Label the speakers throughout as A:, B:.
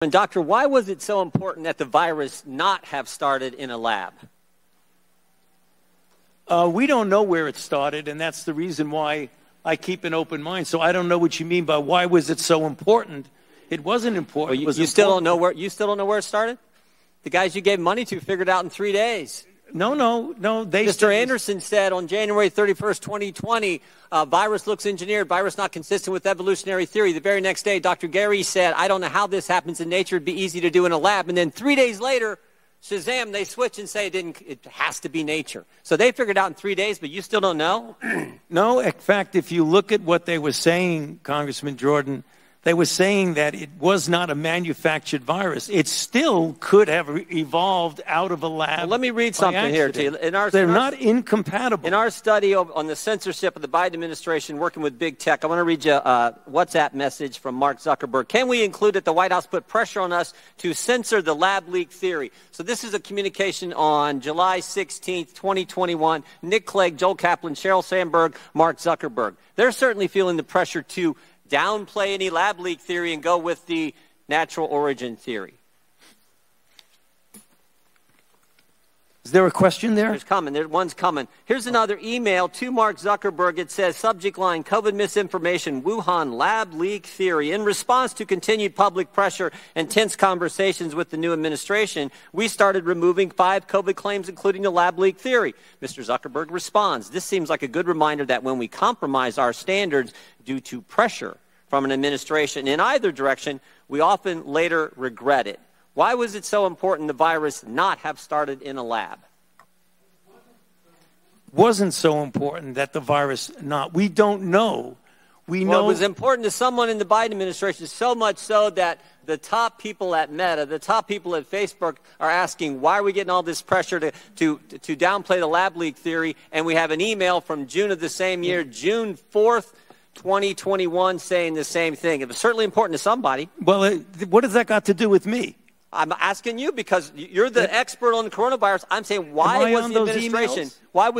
A: And doctor, why was it so important that the virus not have started in a lab?
B: We don't know where it started, and that's the reason why I keep an open mind. So I don't know what you mean by why was it so important. It wasn't important.
A: Well, you still don't know where it started? The guys you gave money to figured it out in 3 days.
B: No.
A: Mr. Anderson said on January 31st, 2020, virus looks engineered, virus not consistent with evolutionary theory. The very next day, Dr. Gary said, I don't know how this happens in nature. It'd be easy to do in a lab. And then 3 days later, Shazam, they switch and say it has to be nature. So they figured it out in 3 days, but you still don't know?
B: No, in fact, if you look at what they were saying, Congressman Jordan, they were saying that it was not a manufactured virus. It still could have evolved out of a lab.
A: Well, let me read something here to you.
B: They're not incompatible.
A: In our study on the censorship of the Biden administration working with big tech, I want to read you a WhatsApp message from Mark Zuckerberg. Can we include that the White House put pressure on us to censor the lab leak theory? So this is a communication on July 16th, 2021. Nick Clegg, Joel Kaplan, Sheryl Sandberg, Mark Zuckerberg. They're certainly feeling the pressure to downplay any lab leak theory and go with the natural origin theory.
B: Is there a question there?
A: One's coming. Here's another email to Mark Zuckerberg. It says, subject line, COVID misinformation, Wuhan lab leak theory. In response to continued public pressure and tense conversations with the new administration, we started removing 5 COVID claims, including the lab leak theory. Mr. Zuckerberg responds, this seems like a good reminder that when we compromise our standards due to pressure from an administration in either direction, we often later regret it. Why was it so important the virus not have started in a lab?
B: Wasn't so important that the virus not. We don't know. We know
A: it was important to someone in the Biden administration, so much so that the top people at Meta, the top people at Facebook are asking, why are we getting all this pressure to downplay the lab leak theory? And we have an email from June of the same year, June 4th, 2021, saying the same thing. It was certainly important to somebody.
B: Well, what has that got to do with me?
A: I'm asking you because you're the expert on the coronavirus. I'm saying why was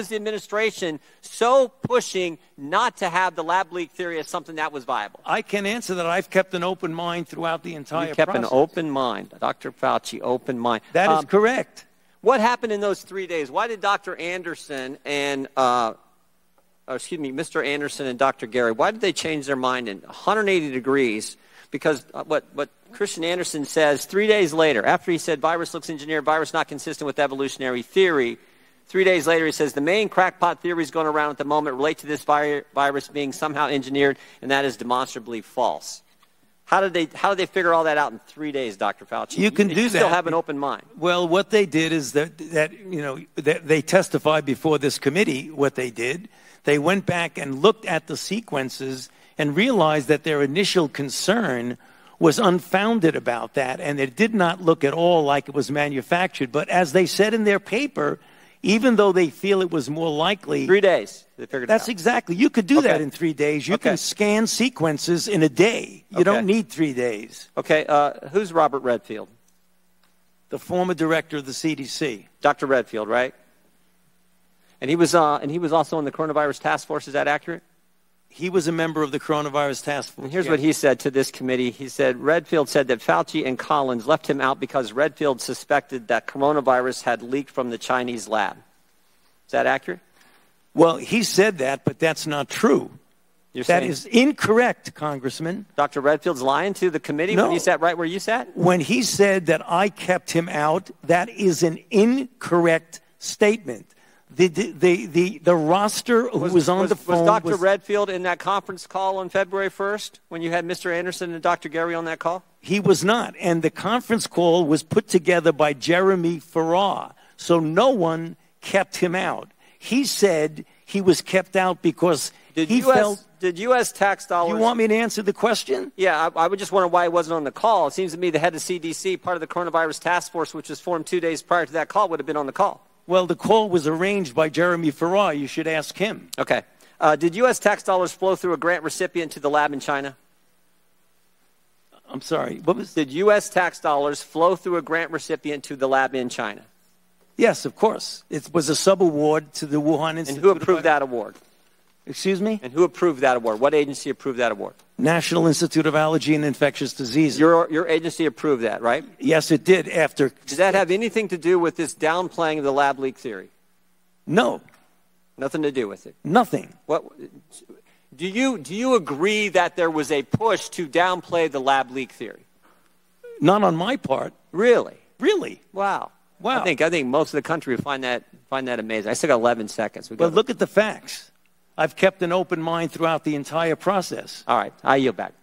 A: the administration so pushing not to have the lab leak theory as something that was viable?
B: I can answer that. I've kept an open mind throughout the entire process.
A: You kept an open mind. Dr. Fauci, open mind.
B: That is correct.
A: What happened in those 3 days? Why did Dr. Anderson and Mr. Anderson and Dr. Gary, why did they change their mind in 180 degrees? Because what Christian Anderson says 3 days later, after he said virus looks engineered, virus not consistent with evolutionary theory, 3 days later he says the main crackpot theories going around at the moment relate to this virus being somehow engineered, and that is demonstrably false. How did they figure all that out in 3 days, Dr. Fauci?
B: You can do that.
A: Still have an open mind.
B: Well, what they did is that they testified before this committee. What they did, they went back and looked at the sequences and realized that their initial concern was unfounded about that, and it did not look at all like it was manufactured. But as they said in their paper, even though they feel it was more likely...
A: 3 days, they figured it out.
B: That's exactly. You could do that in 3 days. You can scan sequences in a day. You don't need 3 days.
A: Okay, who's Robert Redfield?
B: The former director of the CDC.
A: Dr. Redfield, right? And he was also on the coronavirus task force. Is that accurate?
B: He was a member of the coronavirus task force.
A: And here's what he said to this committee. He said, Redfield said that Fauci and Collins left him out because Redfield suspected that coronavirus had leaked from the Chinese lab. Is that accurate?
B: Well, he said that, but that's not true. That is incorrect, Congressman.
A: Dr. Redfield's lying to the committee when he sat right where you sat?
B: When he said that I kept him out, that is an incorrect statement. The roster who was on the phone...
A: Was Dr. Redfield in that conference call on February 1st when you had Mr. Anderson and Dr. Gary on that call?
B: He was not. And the conference call was put together by Jeremy Farrar. So no one kept him out. He said he was kept out because he felt...
A: Did U.S. tax dollars...
B: You want me to answer the question?
A: Yeah, I would just wonder why he wasn't on the call. It seems to me the head of CDC, part of the coronavirus task force, which was formed 2 days prior to that call, would have been on the call.
B: Well, the call was arranged by Jeremy Farrar. You should ask him.
A: Okay. Did U.S. tax dollars flow through a grant recipient to the lab in China?
B: I'm sorry.
A: Did U.S. tax dollars flow through a grant recipient to the lab in China?
B: Yes, of course. It was a subaward to the Wuhan Institute.
A: And who approved that award?
B: Excuse me?
A: And who approved that award? What agency approved that award?
B: National Institute of Allergy and Infectious Diseases.
A: Your agency approved that, right?
B: Yes, it did. After.
A: Does that have anything to do with this downplaying of the lab leak theory?
B: No.
A: Nothing to do with it.
B: Nothing.
A: What do you agree that there was a push to downplay the lab leak theory?
B: Not on my part.
A: Really?
B: Really?
A: Wow.
B: Wow.
A: I think most of the country would find that amazing. I still got 11 seconds.
B: But look at the facts. I've kept an open mind throughout the entire process.
A: All right. I yield back.